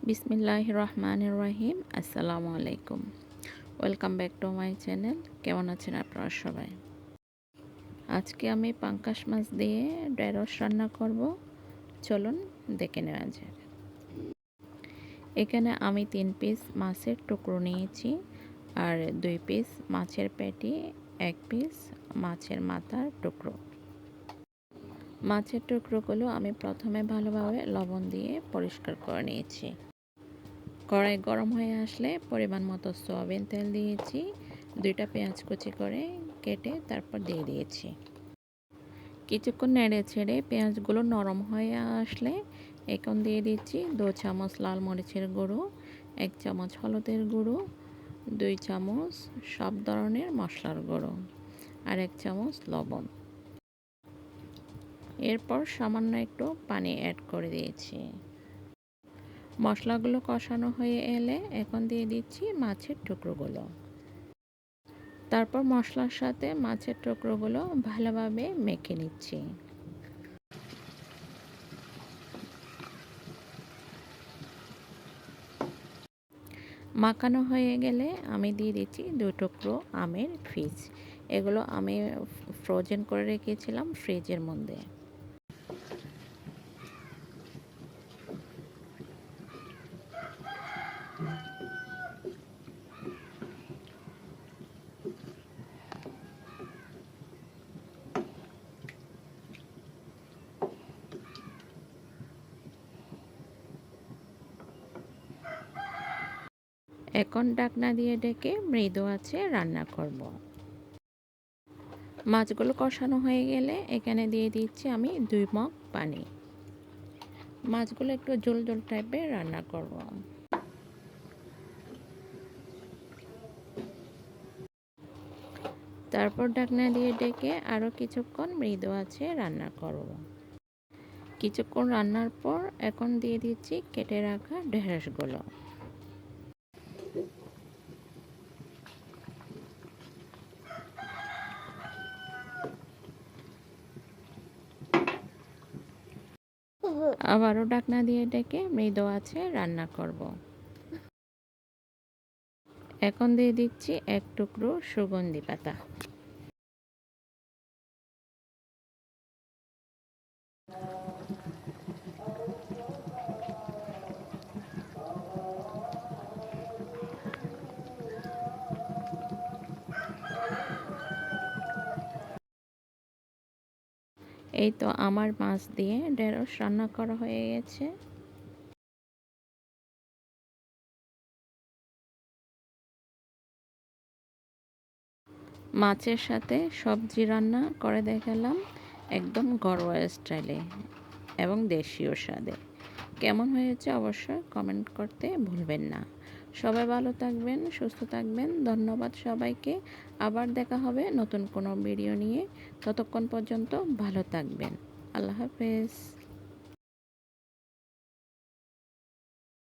বিসমিল্লাহির রহমানির রহিম। আসসালামু আলাইকুম। Welcome back to my channel. কেমন আছেন আপনারা সবাই? আজকে আমি পাঙ্গাস মাছ দিয়ে ঢেঁড়স রান্না করব। চলুন দেখে নেওয়া যাক। এখানে আমি 3 পিস মাছের টুকরো নিয়েছি, আর 2 পিস মাছের পেটি, 1 পিস মাছের মাথার টুকরো। মাছের টুকরোগুলো আমি প্রথমে ভালোভাবে লবণ দিয়ে পরিষ্কার করে নিয়েছি। কড়াই গরম হয়ে আসলে পরিমাণ মতো সয়াবিন তেল দিয়েছি, 2টা পেঁয়াজ কুচি করে কেটে তারপর দিয়ে দিয়েছি। কিছুক্ষণ নেড়ে ছেড়ে পেঁয়াজগুলো নরম হয়ে আসলে এখন দিয়ে দিচ্ছি 2 চামচ লাল মরিচের গুঁড়ো, 1 চামচ হলুদের গুঁড়ো, 2 চামচ সব ধরনের মশলার গুঁড়ো, আর 1 চামচ লবণ। এরপর সামান্য একটু পানি অ্যাড করে দিয়েছি। মশলাগুলো কষানো হয়ে এলে এখন দিয়ে দিচ্ছি মাছের টুকরোগুলো। তারপর মশলার সাথে মাছের টুকরোগুলো ভালোভাবে মেখে নিচ্ছি। মাখানো হয়ে গেলে আমি দিয়ে দিচ্ছি 2 টুকরো আমের ফিস। এগুলো আমি ফ্রোজেন করে রেখেছিলাম ফ্রিজের মধ্যে। এখন ঢাকনা দিয়ে ঢেকে মৃদু আঁচে রান্না করব। মাছগুলো কষানো হয়ে গেলে এখানে দিয়ে দিচ্ছি আমি 2 মগ পানি। মাছগুলো একটু ঝোল ঝোল টাইপের রান্না করব। তারপর ঢাকনা দিয়ে ঢেকে আরও কিছুক্ষণ মৃদু আঁচে রান্না করব। কিছুক্ষণ রান্নার পর এখন দিয়ে দিচ্ছি কেটে রাখা ঢেঁড়সগুলো। আবারও ঢাকনা দিয়ে ঢেকে মৃদু আঁচে রান্না করব। এখন দিয়ে দিচ্ছি 1 টুকরো সুগন্ধি পাতা। এই তো আমার মাছ দিয়ে ঢেঁড়স রান্না করা হয়ে গেছে। মাছের সাথে সবজি রান্না করে দেখালাম একদম ঘরোয়া স্টাইলে এবং দেশীয় স্বাদে। কেমন হয়েছে অবশ্যই কমেন্ট করতে ভুলবেন না। সবাই ভালো থাকবেন, সুস্থ থাকবেন। ধন্যবাদ সবাইকে। আবার দেখা হবে নতুন কোনো ভিডিও নিয়ে। ততক্ষণ পর্যন্ত ভালো থাকবেন। আল্লাহ হাফেজ।